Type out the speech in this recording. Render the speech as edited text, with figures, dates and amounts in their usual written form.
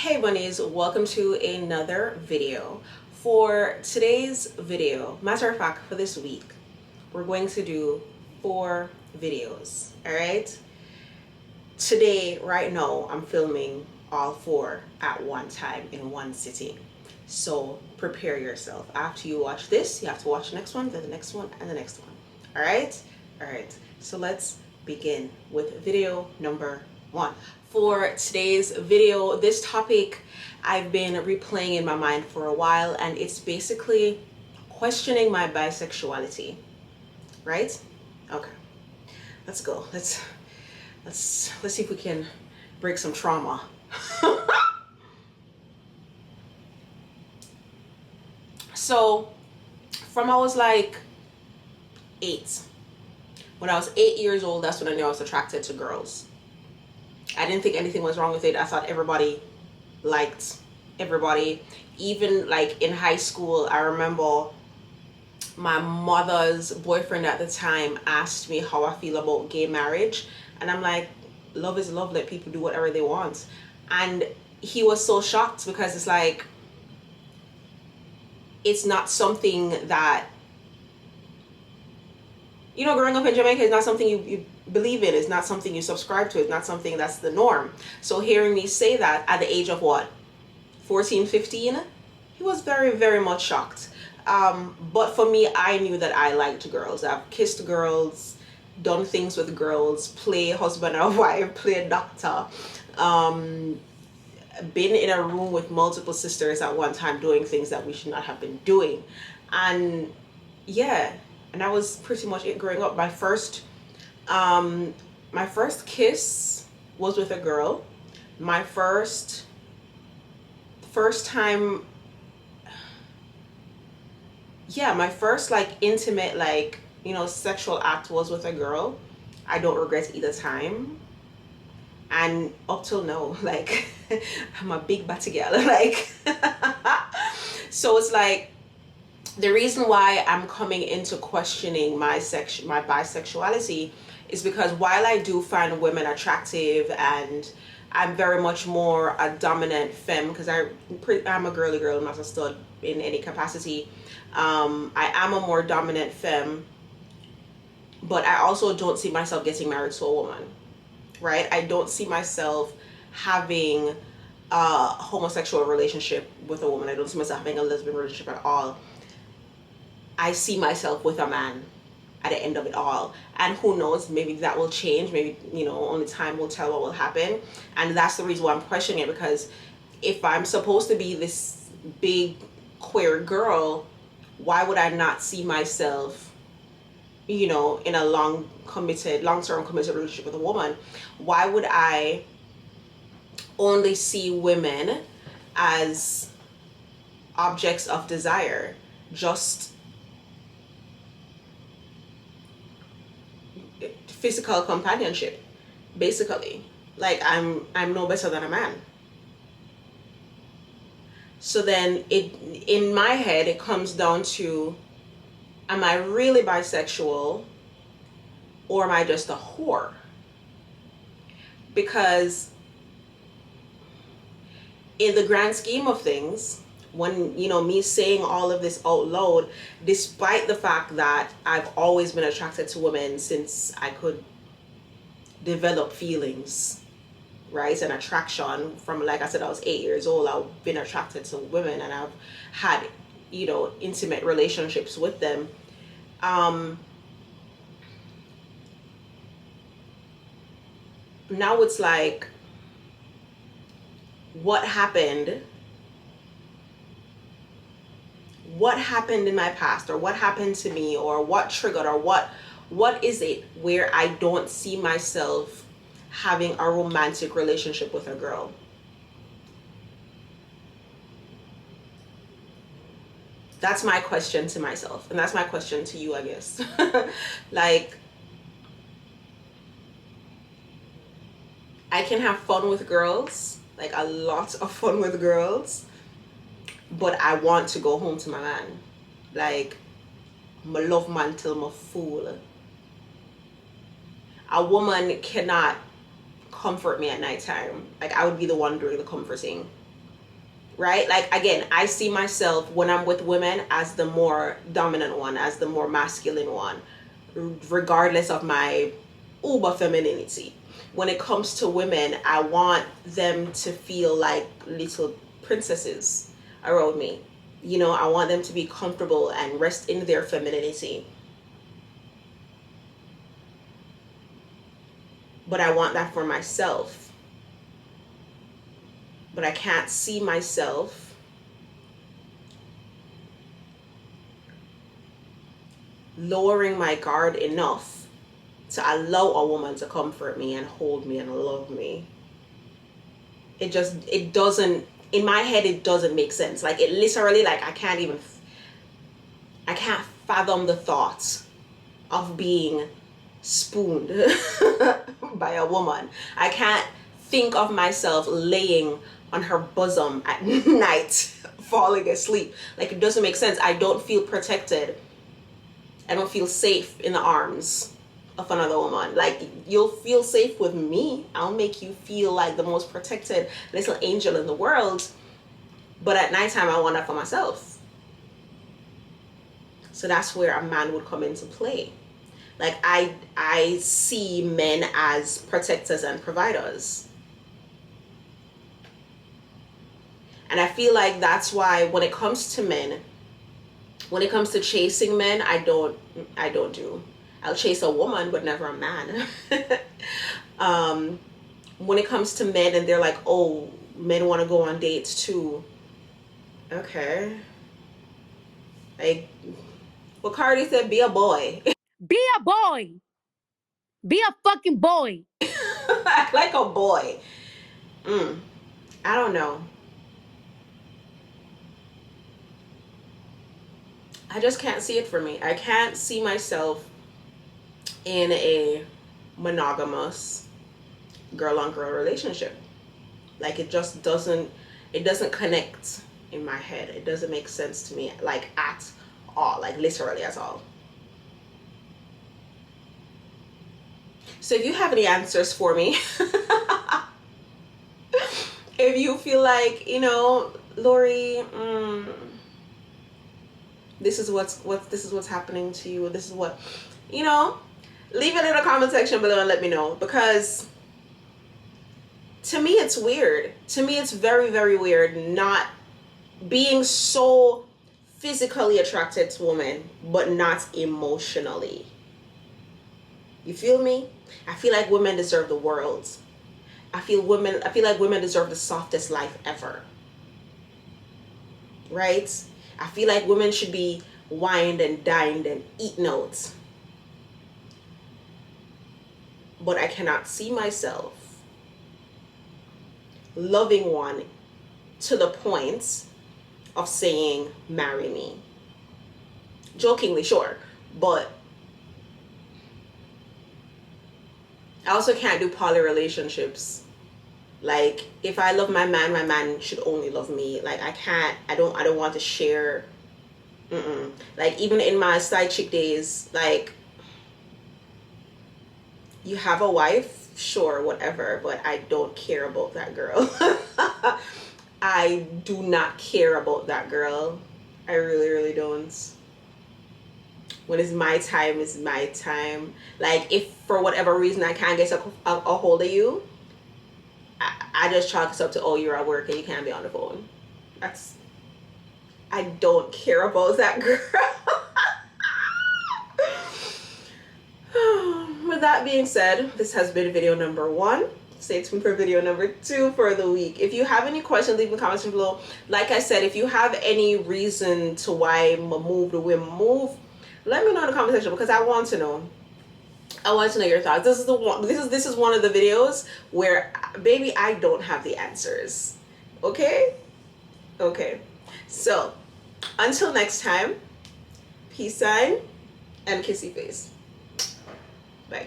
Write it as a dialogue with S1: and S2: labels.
S1: Hey bunnies, welcome to another video. For today's video, matter of fact, for this week, we're going to do 4 videos, all right? Today, right now, I'm filming all 4 at one time in one sitting. So prepare yourself. After you watch this, you have to watch the next one, then the next one, and the next one. All right? All right. So let's begin with video number 1. For today's video, this topic I've been replaying in my mind for a while, and it's basically questioning my bisexuality. Right? Okay. Let's go. Let's see if we can break some trauma. So from I was like 8. When I was 8 years old, that's when I knew I was attracted to girls. I didn't think anything was wrong with it. I thought everybody liked everybody. Even like in high school, I remember my mother's boyfriend at the time asked me how I feel about gay marriage. And I'm like, love is love. Let people do whatever they want. And he was so shocked because it's like, it's not something that, you know, growing up in Jamaica is not something you believe in. It's not something you subscribe to. It's not something that's the norm. So hearing me say that at the age of what, 14, 15, he was very, very much shocked. But for me, I knew that I liked girls. I've kissed girls, done things with girls, play husband and wife, play doctor, been in a room with multiple sisters at one time doing things that we should not have been doing. And yeah, and that was pretty much it growing up. My first kiss was with a girl. My first time, yeah, my first like intimate, like, you know, sexual act was with a girl. I don't regret either time. And up till now, like, I'm a big batty girl. Like, so it's like, the reason why I'm coming into questioning my bisexuality is because while I do find women attractive and I'm very much more a dominant femme, because I'm a girly girl, I'm not a stud in any capacity. I am a more dominant femme, but I also don't see myself getting married to a woman, right? I don't see myself having a homosexual relationship with a woman. I don't see myself having a lesbian relationship at all. I see myself with a man at the end of it all. And who knows, maybe that will change. Maybe, you know, only time will tell what will happen. And that's the reason why I'm questioning it, because if I'm supposed to be this big queer girl, why would I not see myself, you know, in a long-term committed relationship with a woman? Why would I only see women as objects of desire, just physical companionship, basically? Like, I'm no better than a man. So then in my head, it comes down to, am I really bisexual, or am I just a whore? Because in the grand scheme of things, when, you know, me saying all of this out loud, despite the fact that I've always been attracted to women since I could develop feelings, right, and attraction from, like I said, I was 8 years old, I've been attracted to women and I've had, you know, intimate relationships with them. Now it's like, what happened in my past, or what happened to me, or what triggered, or what is it where I don't see myself having a romantic relationship with a girl? That's my question to myself, and that's my question to you, I guess. Like, I can have fun with girls, like a lot of fun with girls, but I want to go home to my man. Like, my love man till my fool. A woman cannot comfort me at nighttime. Like, I would be the one doing the comforting. right? Like, again, I see myself when I'm with women as the more dominant one, as the more masculine one, regardless of my uber femininity. When it comes to women, I want them to feel like little princesses around me. You know, I want them to be comfortable and rest in their femininity. But I want that for myself. But I can't see myself lowering my guard enough to allow a woman to comfort me and hold me and love me. It doesn't, in my head, it doesn't make sense. Like, it literally, like, I can't fathom the thought of being spooned by a woman. I can't think of myself laying on her bosom at night, falling asleep. Like, it doesn't make sense. I don't feel protected. I don't feel safe in the arms of another woman. Like, you'll feel safe with me. I'll make you feel like the most protected little angel in the world. But at nighttime, I want that for myself. So that's where a man would come into play. Like, I see men as protectors and providers. And I feel like that's why when it comes to men, when it comes to chasing men, I don't do. I'll chase a woman, but never a man. When it comes to men and they're like, oh, men want to go on dates too. Okay. Like, well, Cardi said, be a boy.
S2: Be a boy. Be a fucking boy.
S1: Act like a boy. I don't know. I just can't see it for me. I can't see myself in a monogamous girl-on-girl relationship. Like, it just doesn't connect in my head. It doesn't make sense to me, like, at all, like literally at all. So if you have any answers for me, if you feel like, you know, Lori, this is what's happening to you, this is what, you know, leave it in the comment section below and let me know, because to me it's weird. To me it's very, very weird not being so physically attracted to women but not emotionally. You feel me? I feel like women deserve the world. I feel like women deserve the softest life ever. Right? I feel like women should be wined and dined and eaten out. But I cannot see myself loving one to the point of saying, marry me. Jokingly, sure. But I also can't do poly relationships. Like, if I love my man should only love me. Like, I don't want to share. Like, even in my side chick days, like, you have a wife, sure, whatever, but I don't care about that girl. I do not care about that girl. I really, really don't. When it's my time, it's my time. Like, if for whatever reason I can't get a hold of you, I just chalk this up to, oh, you're at work and you can't be on the phone. I don't care about that girl. With that being said, this has been video number 1. Stay tuned for video number 2 for the week. If you have any questions, leave in the comments below. Like I said, if you have any reason to why move the way move, let me know in the comment section, because I want to know. I want to know your thoughts. This is one of the videos where, baby, I don't have the answers. Okay? Okay. So, until next time, peace sign and kissy face. Bye.